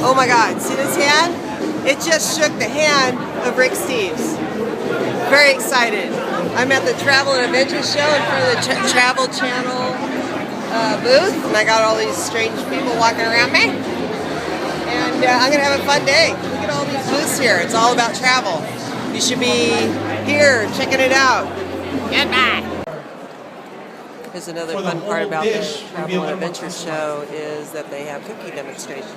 Oh my God, see this hand? It just shook the hand of Rick Steves. Very excited. I'm at the Travel and Adventure Show in front of the Travel Channel booth, and I got all these strange people walking around me. And I'm gonna have a fun day. Look at all these booths here. It's all about travel. You should be here checking it out. Goodbye. Here's another fun part about the Travel and Adventure Show is that they have cookie demonstration.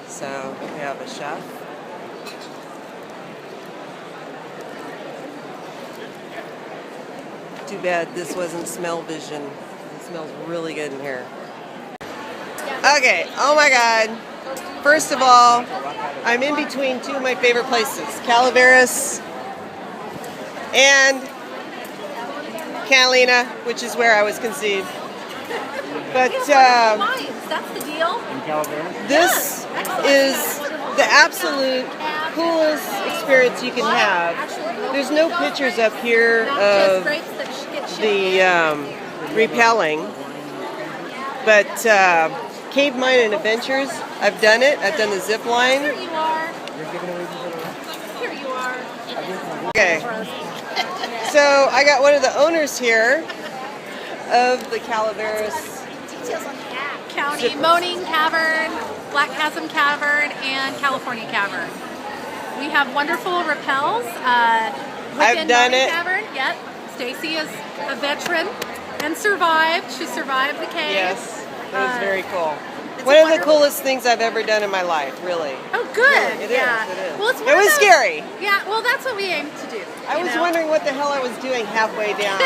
So we have a chef. Too bad this wasn't smell vision. It smells really good in here. Okay, oh my God. First of all, I'm in between two of my favorite places, Calaveras and Catalina, which is where I was conceived. But that's the deal. this is the absolute coolest experience you can have. There's no pictures up here of the rappelling, but Cave Mine Adventures, I've done it. I've done the zip line. Here you are. Here you are. Okay. So I got one of the owners here of the Calaveras County Moaning Cavern, Black Chasm Cavern, and California Cavern. We have wonderful rappels. I've done Moaning it. Cavern. Yep. Stacy is a veteran and survived. She survived the cave. Yes, it was very cool. One of the coolest things I've ever done in my life, really. Oh, good. It yeah. is. Well, It was scary. Yeah. Well, that's what we aim to do. I was wondering what the hell I was doing halfway down.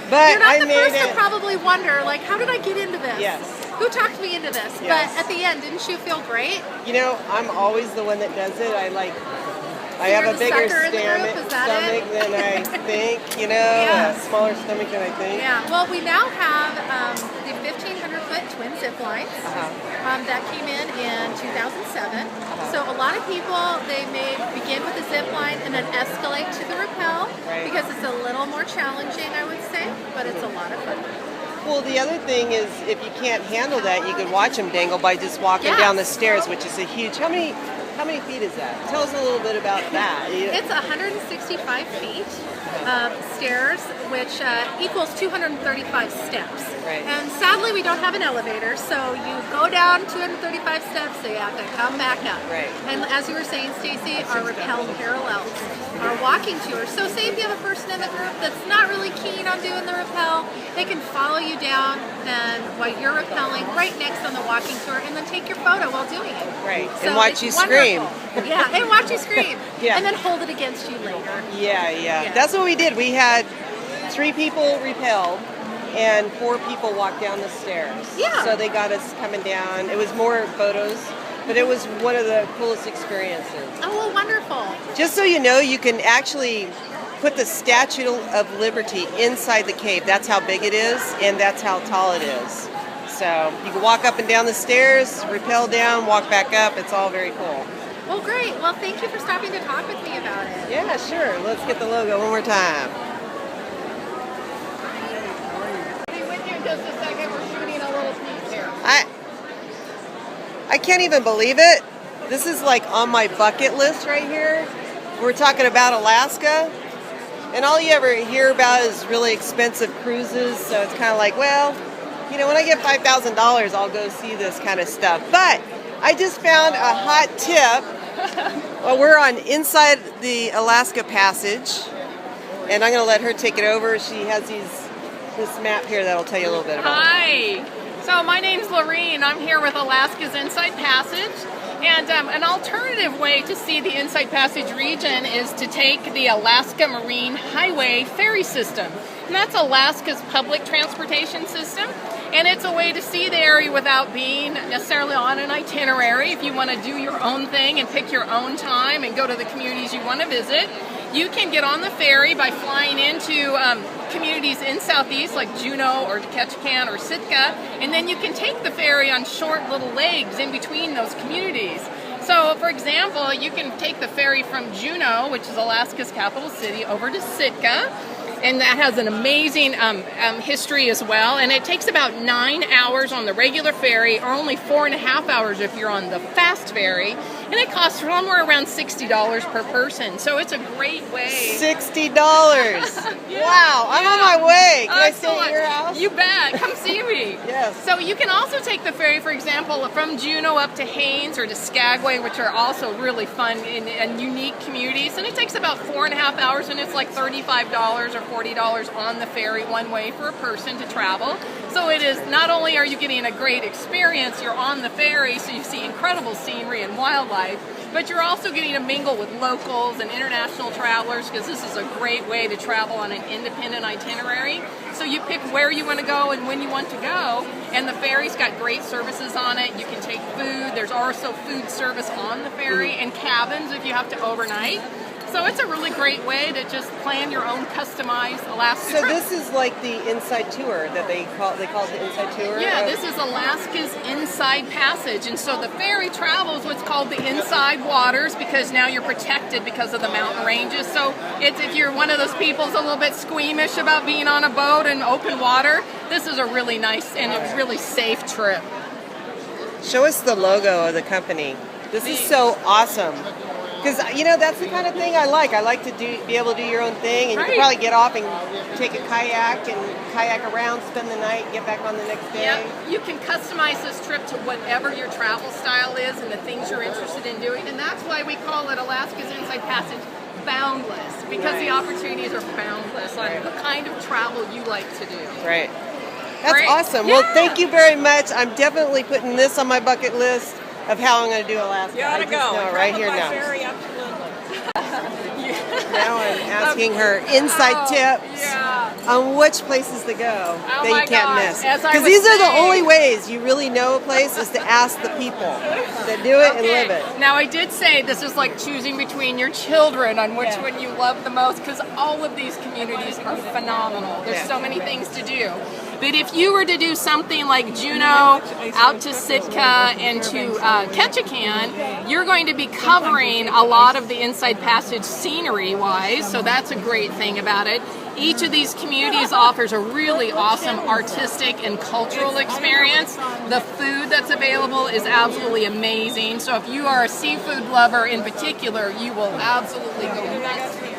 But you're not I the made first it. to probably wonder, like, how did I get into this? Yes. Who talked me into this? Yes. But at the end, didn't you feel great? You know, I'm always the one that does it. I have a bigger stomach than I think, you know, a smaller stomach than I think. Yeah, well, we now have the 1,500-foot twin zip lines that came in 2007. So a lot of people, they may begin with the zip line and then escalate to the rappel because it's a little more challenging, I would say, but it's a lot of fun. Well, the other thing is, if you can't handle that, you could watch them dangle by just walking down the stairs, which is a huge. How many feet is that? Tell us a little bit about that. It's 165 feet of stairs, which equals 235 steps. Right. And sadly, we don't have an elevator, so you go down 235 steps, so you have to come back up. Right. And as you were saying, Stacy, our rappel parallels our walking tours. So say if you have a person in the group that's not really keen on doing the rappel, they can follow you down and while you're rappelling right next on the walking tour, and then take your photo while doing it. Right. So and watch you scream. Yeah, and watch you scream. Yeah. And then hold it against you later. Yeah. That's what we did. We had 3 people rappelled and 4 people walked down the stairs. Yeah. So they got us coming down. It was more photos, but it was one of the coolest experiences. Oh, well, wonderful. Just so you know, you can actually put the Statue of Liberty inside the cave. That's how big it is, and that's how tall it is. So you can walk up and down the stairs, rappel down, walk back up. It's all very cool. Well, great. Well, thank you for stopping to talk with me about it. Yeah, sure. Let's get the logo one more time. Just a second, we're shooting a little piece here. I can't even believe it. This is like on my bucket list right here. We're talking about Alaska, and all you ever hear about is really expensive cruises, so it's kind of like, well, you know, when I get $5,000, I'll go see this kind of stuff. But I just found a hot tip. Well, we're on inside the Alaska Passage, and I'm going to let her take it over. She has this map here that'll tell you a little bit about it. Hi. So my name's Lorene. I'm here with Alaska's Inside Passage. And an alternative way to see the Inside Passage region is to take the Alaska Marine Highway ferry system. And that's Alaska's public transportation system. And it's a way to see the area without being necessarily on an itinerary. If you want to do your own thing and pick your own time and go to the communities you want to visit, you can get on the ferry by flying into communities in Southeast like Juneau or Ketchikan or Sitka, and then you can take the ferry on short little legs in between those communities. So, for example, you can take the ferry from Juneau, which is Alaska's capital city, over to Sitka, and that has an amazing history as well. And it takes about 9 hours on the regular ferry, or only 4.5 hours if you're on the fast ferry. And it costs somewhere around $60 per person. So it's a great way. $60. Yeah. Wow, I'm on my way. Can I stay at your house? You bet. Come see me. Yes. So you can also take the ferry, for example, from Juneau up to Haines or to Skagway, which are also really fun and unique communities. And it takes about 4.5 hours, and it's like $35 or $40 on the ferry one way for a person to travel. So it is, not only are you getting a great experience, you're on the ferry, so you see incredible scenery and wildlife, but you're also getting to mingle with locals and international travelers, because this is a great way to travel on an independent itinerary. So you pick where you want to go and when you want to go, and the ferry's got great services on it. You can take food. There's also food service on the ferry, and cabins if you have to overnight. So it's a really great way to just plan your own customized Alaska trip. So this is like the inside tour that they call it the inside tour? Yeah, this is Alaska's Inside Passage. And so the ferry travels what's called the inside waters, because now you're protected because of the mountain ranges. So it's, if you're one of those people who's a little bit squeamish about being on a boat in open water, this is a really nice and a really safe trip. Show us the logo of the company. This is so awesome. Because, you know, that's the kind of thing I like. I like to be able to do your own thing, and you can probably get off and take a kayak and kayak around, spend the night, get back on the next day. Yep. You can customize this trip to whatever your travel style is and the things you're interested in doing. And that's why we call it Alaska's Inside Passage boundless, because the opportunities are boundless on the kind of travel you like to do. Right. That's awesome. Yeah. Well, thank you very much. I'm definitely putting this on my bucket list of how I'm going to do Alaska. You ought to go. Right here now. Ferry, absolutely. Now I'm asking her inside tips on which places to go that you can't miss. Because these are the only ways you really know a place, is to ask the people that do it and live it. Now, I did say this is like choosing between your children on which one you love the most, because all of these communities are phenomenal. There's so many things to do. But if you were to do something like Juneau out to Sitka and to Ketchikan, you're going to be covering a lot of the Inside Passage scenery-wise, so that's a great thing about it. Each of these communities offers a really awesome artistic and cultural experience. The food that's available is absolutely amazing, so if you are a seafood lover in particular, you will absolutely go nuts here.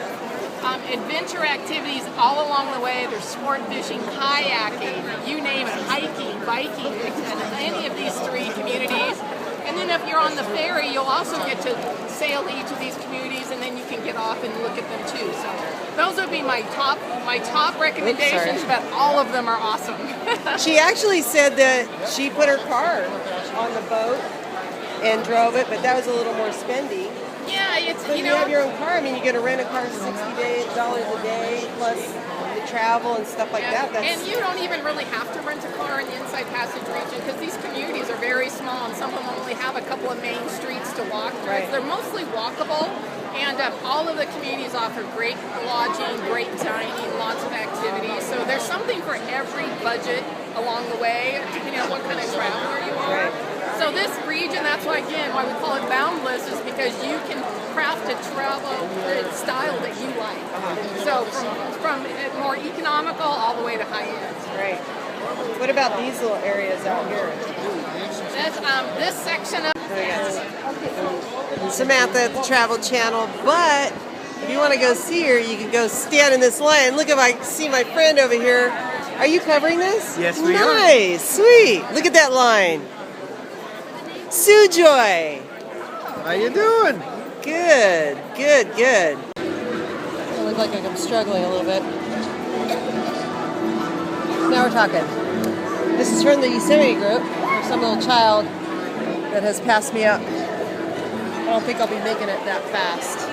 Adventure activities all along the way. There's sport fishing, kayaking, you name it, hiking, biking, any of these three communities. And then if you're on the ferry, you'll also get to sail to each of these communities, and then you can get off and look at them too. So those would be my top recommendations, but all of them are awesome. She actually said that she put her car on the boat and drove it, but that was a little more spendy. Yeah, it's, but you have your own car. I mean, you're going to rent a car $60 a day plus the travel and stuff like that. And you don't even really have to rent a car in the Inside Passage region, because these communities are very small, and some of them only have a couple of main streets to walk through. Right. They're mostly walkable, and all of the communities offer great lodging, great dining, lots of activities. So there's something for every budget along the way, depending on what kind of traveler you are. Right. So this region, that's why, again, why we call it boundless, is because you can craft a travel style that you like. So from more economical all the way to high end. Right. What about these little areas out here? This section of Samantha at the Travel Channel, but if you want to go see her, you can go stand in this line. Look, if I see my friend over here. Are you covering this? Yes, we are. Nice, sweet. Look at that line. Sujoy. How you doing? Good, good, good. I look like I'm struggling a little bit. Now we're talking. This is from the Yosemite group, or some little child that has passed me up. I don't think I'll be making it that fast.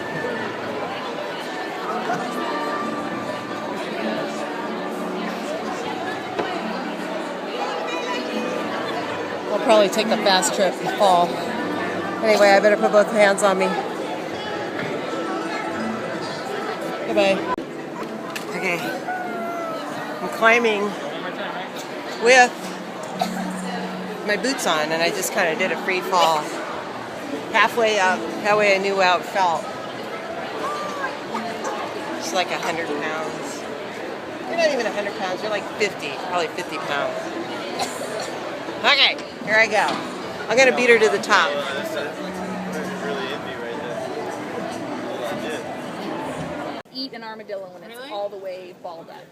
I'll probably take the fast trip and fall. Anyway, I better put both hands on me. Goodbye. Okay. I'm climbing with my boots on, and I just kind of did a free fall. Halfway up, that way I knew how it felt. It's like 100 pounds. You're not even 100 pounds. You're like 50, probably 50 pounds. Okay, here I go. I'm gonna beat her to the top. Eat an armadillo when it's Really? all the way balled up.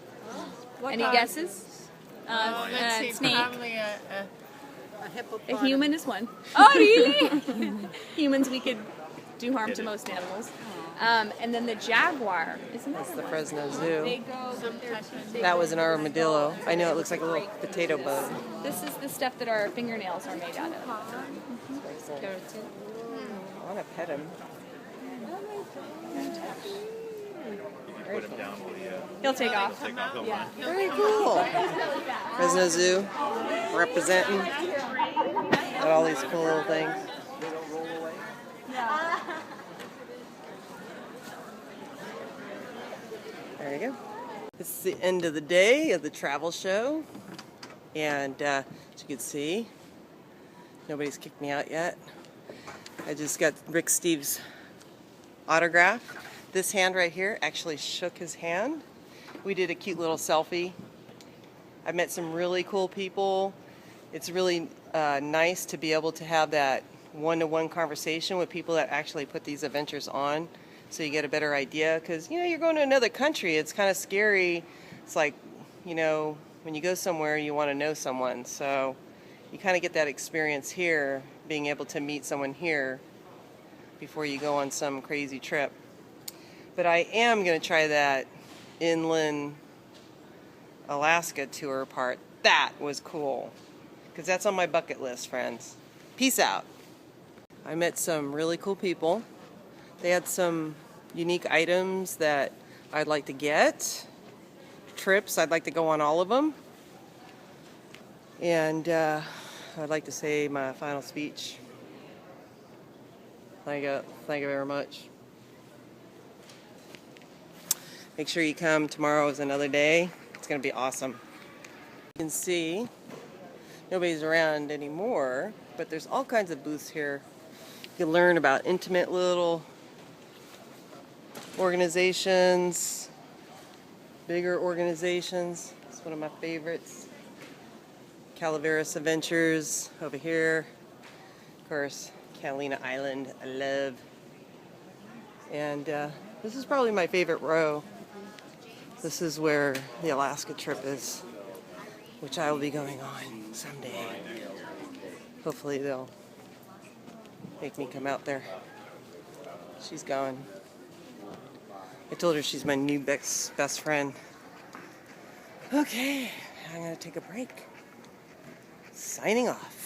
What Any dog? guesses? Let's see, Snake. probably A A hippopotamus. human is one. Oh, really? Humans, we could do harm to most animals. And then the jaguar, isn't that That's the one? Fresno They Zoo. go. That was an armadillo. I know it looks like a little potato bug. This is the stuff that our fingernails are made out of. I want to pet him. He'll take off. Yeah. Very cool. Fresno Zoo, representing. Got all these cool little things. There you go. This is the end of the day of the travel show. And as you can see, nobody's kicked me out yet. I just got Rick Steves' autograph. This hand right here actually shook his hand. We did a cute little selfie. I met some really cool people. It's really nice to be able to have that one-to-one conversation with people that actually put these adventures on, so you get a better idea. Because, you know, you're going to another country. It's kind of scary. It's like, you know, when you go somewhere, you want to know someone. So you kind of get that experience here, being able to meet someone here before you go on some crazy trip. But I am going to try that inland Alaska tour part. That was cool. Because that's on my bucket list, friends. Peace out. I met some really cool people. They had some unique items that I'd like to get. Trips, I'd like to go on all of them. And I'd like to say my final speech. Thank you very much. Make sure you come. Tomorrow is another day. It's going to be awesome. You can see nobody's around anymore, but there's all kinds of booths here. You can learn about intimate little organizations, bigger organizations. It's one of my favorites. Calaveras Adventures over here. Of course, Catalina Island, I love. And this is probably my favorite row. This is where the Alaska trip is, which I will be going on someday. Hopefully they'll make me come out there. She's gone. I told her she's my new best friend. Okay, I'm gonna take a break. Signing off.